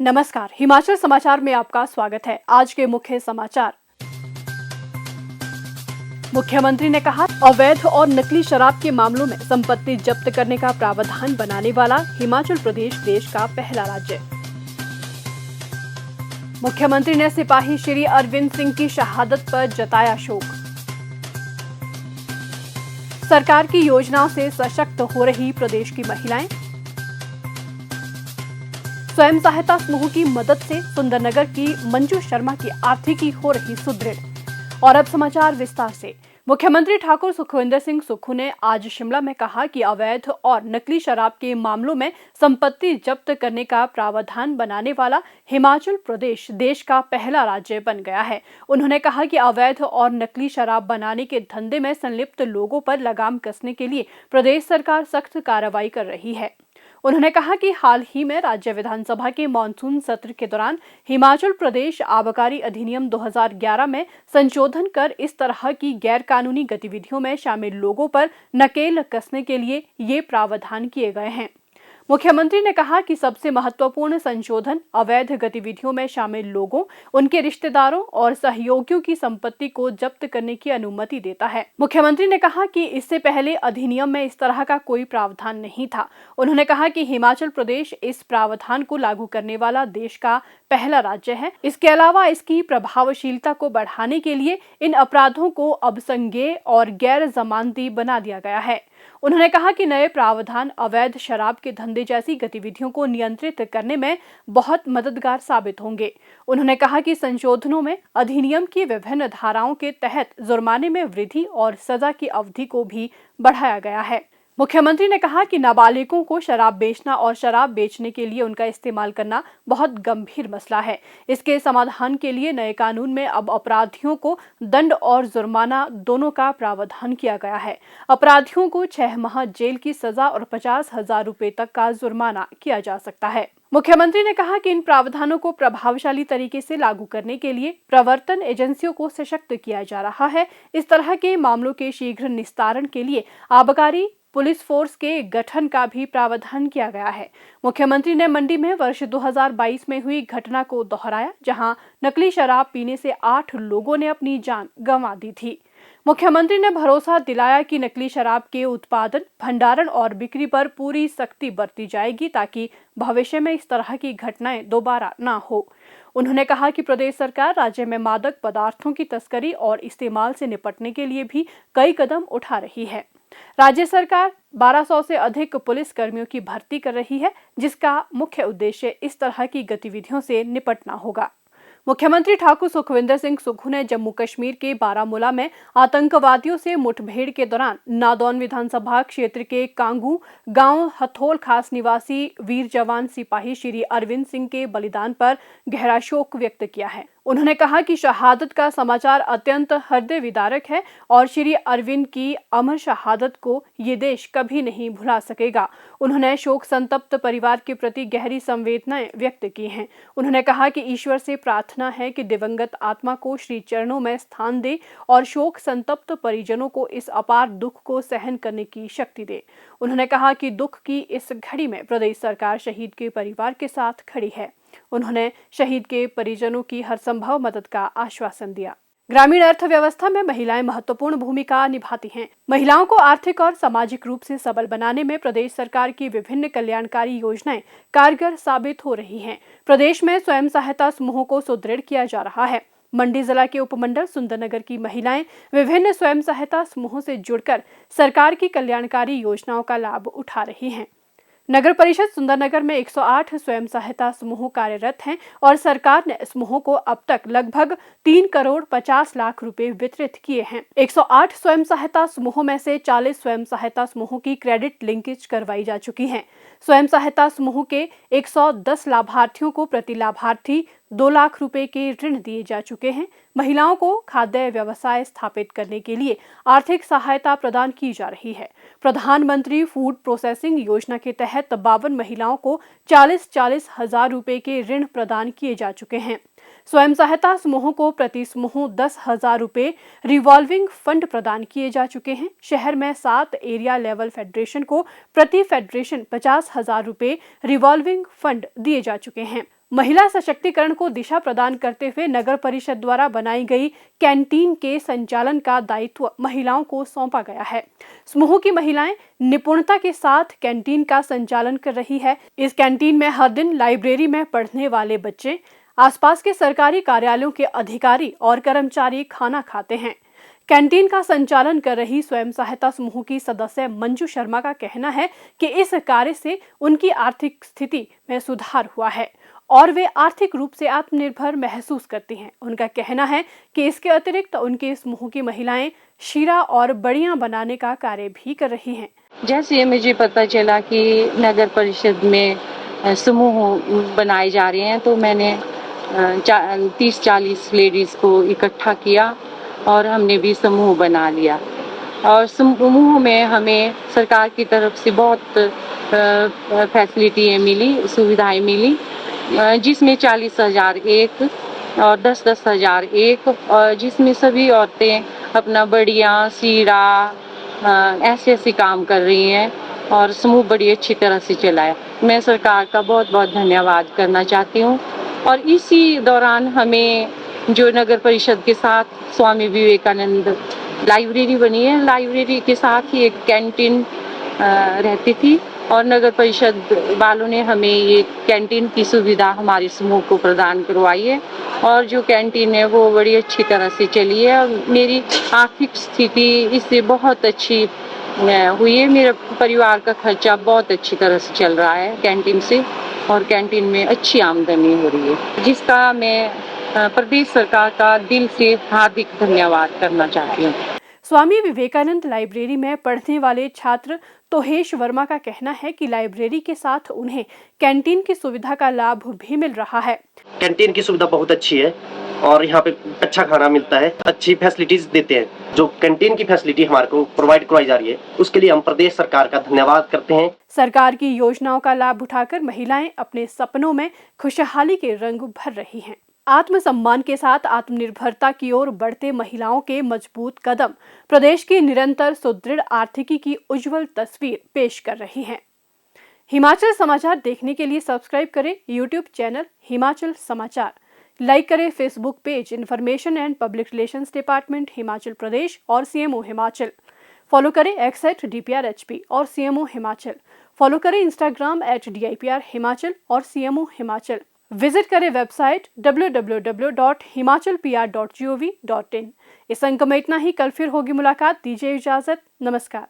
नमस्कार, हिमाचल समाचार में आपका स्वागत है। आज के मुख्य समाचार। मुख्यमंत्री ने कहा, अवैध और नकली शराब के मामलों में संपत्ति जब्त करने का प्रावधान बनाने वाला हिमाचल प्रदेश देश का पहला राज्य। मुख्यमंत्री ने सिपाही श्री अरविंद सिंह की शहादत पर जताया शोक। सरकार की योजनाओं से सशक्त हो रही प्रदेश की महिलाएं। स्वयं सहायता समूह की मदद से सुंदरनगर की मंजू शर्मा की आर्थिकी हो रही सुदृढ़। और अब समाचार विस्तार से। मुख्यमंत्री ठाकुर सुखविंदर सिंह सुक्खू ने आज शिमला में कहा कि अवैध और नकली शराब के मामलों में संपत्ति जब्त करने का प्रावधान बनाने वाला हिमाचल प्रदेश देश का पहला राज्य बन गया है। उन्होंने कहा कि अवैध और नकली शराब बनाने के धंधे में संलिप्त लोगों पर लगाम कसने के लिए प्रदेश सरकार सख्त कार्रवाई कर रही है। उन्होंने कहा कि हाल ही में राज्य विधानसभा के मॉनसून सत्र के दौरान हिमाचल प्रदेश आबकारी अधिनियम 2011 में संशोधन कर इस तरह की गैर कानूनी गतिविधियों में शामिल लोगों पर नकेल कसने के लिए ये प्रावधान किए गए हैं। मुख्यमंत्री ने कहा कि सबसे महत्वपूर्ण संशोधन अवैध गतिविधियों में शामिल लोगों, उनके रिश्तेदारों और सहयोगियों की संपत्ति को जब्त करने की अनुमति देता है। मुख्यमंत्री ने कहा कि इससे पहले अधिनियम में इस तरह का कोई प्रावधान नहीं था। उन्होंने कहा कि हिमाचल प्रदेश इस प्रावधान को लागू करने वाला देश का पहला राज्य है। इसके अलावा इसकी प्रभावशीलता को बढ़ाने के लिए इन अपराधों को अब संज्ञेय और गैर जमानती बना दिया गया है। उन्होंने कहा कि नए प्रावधान अवैध शराब के धंधे जैसी गतिविधियों को नियंत्रित करने में बहुत मददगार साबित होंगे। उन्होंने कहा कि संशोधनों में अधिनियम की विभिन्न धाराओं के तहत जुर्माने में वृद्धि और सजा की अवधि को भी बढ़ाया गया है। मुख्यमंत्री ने कहा कि नाबालिगों को शराब बेचना और शराब बेचने के लिए उनका इस्तेमाल करना बहुत गंभीर मसला है। इसके समाधान के लिए नए कानून में अब अपराधियों को दंड और जुर्माना दोनों का प्रावधान किया गया है। अपराधियों को 6 माह जेल की सजा और 50,000 रुपए तक का जुर्माना किया जा सकता है। मुख्यमंत्री ने कहा कि इन प्रावधानों को प्रभावशाली तरीके से लागू करने के लिए प्रवर्तन एजेंसियों को सशक्त किया जा रहा है। इस तरह के मामलों के शीघ्र निस्तारण के लिए आबकारी पुलिस फोर्स के गठन का भी प्रावधान किया गया है। मुख्यमंत्री ने मंडी में वर्ष 2022 में हुई घटना को दोहराया, जहां नकली शराब पीने से 8 लोगों ने अपनी जान गंवा दी थी। मुख्यमंत्री ने भरोसा दिलाया कि नकली शराब के उत्पादन, भंडारण और बिक्री पर पूरी सख्ती बरती जाएगी ताकि भविष्य में इस तरह की घटनाएं दोबारा न हो। उन्होंने कहा कि प्रदेश सरकार राज्य में मादक पदार्थों की तस्करी और इस्तेमाल से निपटने के लिए भी कई कदम उठा रही है। राज्य सरकार 1200 से अधिक पुलिस कर्मियों की भर्ती कर रही है, जिसका मुख्य उद्देश्य इस तरह की गतिविधियों से निपटना होगा। मुख्यमंत्री ठाकुर सुखविंदर सिंह सुक्खू ने जम्मू कश्मीर के बारामूला में आतंकवादियों से मुठभेड़ के दौरान नादौन विधानसभा क्षेत्र के कांगू गांव हथोल खास निवासी वीर जवान सिपाही श्री अरविंद सिंह के बलिदान पर गहरा शोक व्यक्त किया है। उन्होंने कहा कि शहादत का समाचार अत्यंत हृदय विदारक है और श्री अरविंद की अमर शहादत को ये देश कभी नहीं भुला सकेगा। उन्होंने शोक संतप्त परिवार के प्रति गहरी संवेदनाएं व्यक्त की हैं। उन्होंने कहा कि ईश्वर से प्रार्थना है कि दिवंगत आत्मा को श्री चरणों में स्थान दे और शोक संतप्त परिजनों को इस अपार दुख को सहन करने की शक्ति दे। उन्होंने कहा कि दुख की इस घड़ी में प्रदेश सरकार शहीद के परिवार के साथ खड़ी है। उन्होंने शहीद के परिजनों की हर संभव मदद का आश्वासन दिया। ग्रामीण अर्थव्यवस्था में महिलाएं महत्वपूर्ण भूमिका निभाती हैं। महिलाओं को आर्थिक और सामाजिक रूप से सबल बनाने में प्रदेश सरकार की विभिन्न कल्याणकारी योजनाएं कारगर साबित हो रही हैं। प्रदेश में स्वयं सहायता समूहों को सुदृढ़ किया जा रहा है। मंडी जिला के उपमंडल सुंदरनगर की महिलाएं विभिन्न स्वयं सहायता समूहों से जुड़कर सरकार की कल्याणकारी योजनाओं का लाभ उठा रही हैं। नगर परिषद सुंदरनगर में 108 स्वयं सहायता समूह कार्यरत हैं और सरकार ने समूहों को अब तक लगभग 3 करोड़ 50 लाख रुपए वितरित किए हैं। 108 स्वयं सहायता समूहों में से 40 स्वयं सहायता समूहों की क्रेडिट लिंकेज करवाई जा चुकी है। स्वयं सहायता समूह के 110 लाभार्थियों को प्रति लाभार्थी 2 लाख रुपए के ऋण दिए जा चुके हैं। महिलाओं को खाद्य व्यवसाय स्थापित करने के लिए आर्थिक सहायता प्रदान की जा रही है। प्रधानमंत्री फूड प्रोसेसिंग योजना के तहत 52 महिलाओं को 40-40 हजार रुपए के ऋण प्रदान किए जा चुके हैं। स्वयं सहायता समूहों को प्रति समूह 10,000 रुपए रिवॉल्विंग फंड प्रदान किए जा चुके हैं। शहर में 7 एरिया लेवल फेडरेशन को प्रति फेडरेशन 50,000 रुपए रिवॉल्विंग फंड दिए जा चुके हैं। महिला सशक्तिकरण को दिशा प्रदान करते हुए नगर परिषद द्वारा बनाई गई कैंटीन के संचालन का दायित्व महिलाओं को सौंपा गया है। समूह की महिलाएं निपुणता के साथ कैंटीन का संचालन कर रही है। इस कैंटीन में हर दिन लाइब्रेरी में पढ़ने वाले बच्चे, आसपास के सरकारी कार्यालयों के अधिकारी और कर्मचारी खाना खाते हैं। कैंटीन का संचालन कर रही स्वयं सहायता समूह की सदस्य मंजू शर्मा का कहना है कि इस कार्य से उनकी आर्थिक स्थिति में सुधार हुआ है और वे आर्थिक रूप से आत्मनिर्भर महसूस करती हैं। उनका कहना है कि इसके अतिरिक्त उनके समूह की महिलाएं शीरा और बड़ियां बनाने का कार्य भी कर रही हैं। जैसे मुझे पता चला कि नगर परिषद में समूह बनाए जा रहे हैं, तो मैंने 30-40 लेडीज को इकट्ठा किया और हमने भी समूह बना लिया। और समूह में हमें सरकार की तरफ से बहुत फैसिलिटी मिली, सुविधाएं मिली, जिसमें 40,000 एक और 10,000 एक, और जिसमें सभी औरतें अपना बढ़िया सीरा ऐसे काम कर रही हैं और समूह बड़ी अच्छी तरह से चला है। मैं सरकार का बहुत बहुत धन्यवाद करना चाहती हूँ। और इसी दौरान हमें जो नगर परिषद के साथ स्वामी विवेकानंद लाइब्रेरी बनी है, लाइब्रेरी के साथ ही एक कैंटीन रहती थी और नगर परिषद वालों ने हमें ये कैंटीन की सुविधा हमारे समूह को प्रदान करवाई है और जो कैंटीन है वो बड़ी अच्छी तरह से चली है और मेरी आर्थिक स्थिति इससे बहुत अच्छी हुई है। मेरे परिवार का खर्चा बहुत अच्छी तरह से चल रहा है कैंटीन से और कैंटीन में अच्छी आमदनी हो रही है, जिसका मैं प्रदेश सरकार का दिल से हार्दिक धन्यवाद करना चाहती हूँ। स्वामी विवेकानंद लाइब्रेरी में पढ़ने वाले छात्र तोहेश वर्मा का कहना है कि लाइब्रेरी के साथ उन्हें कैंटीन की सुविधा का लाभ भी मिल रहा है। कैंटीन की सुविधा बहुत अच्छी है और यहाँ पे अच्छा खाना मिलता है, अच्छी फैसिलिटीज देते हैं। जो कैंटीन की फैसिलिटी हमारे को प्रोवाइड करवाई जा रही है उसके लिए हम प्रदेश सरकार का धन्यवाद करते हैं। सरकार की योजनाओं का लाभ उठाकर महिलाएं अपने सपनों में खुशहाली के रंग भर रही हैं। आत्मसम्मान के साथ आत्मनिर्भरता की ओर बढ़ते महिलाओं के मजबूत कदम प्रदेश की निरंतर सुदृढ़ आर्थिकी की उज्जवल तस्वीर पेश कर रही हैं। हिमाचल समाचार देखने के लिए सब्सक्राइब करें यूट्यूब चैनल हिमाचल समाचार, लाइक करें Facebook page information and public relations department Himachal Pradesh और सीएमओ हिमाचल, फॉलो करें @DPRHP और सीएमओ हिमाचल, फॉलो करें इंस्टाग्राम @DIPR हिमाचल और सीएमओ हिमाचल। विजिट करें वेबसाइट www.himachalpr.gov.in। इस अंक में इतना ही, कल फिर होगी मुलाकात। दीजिए इजाजत, नमस्कार।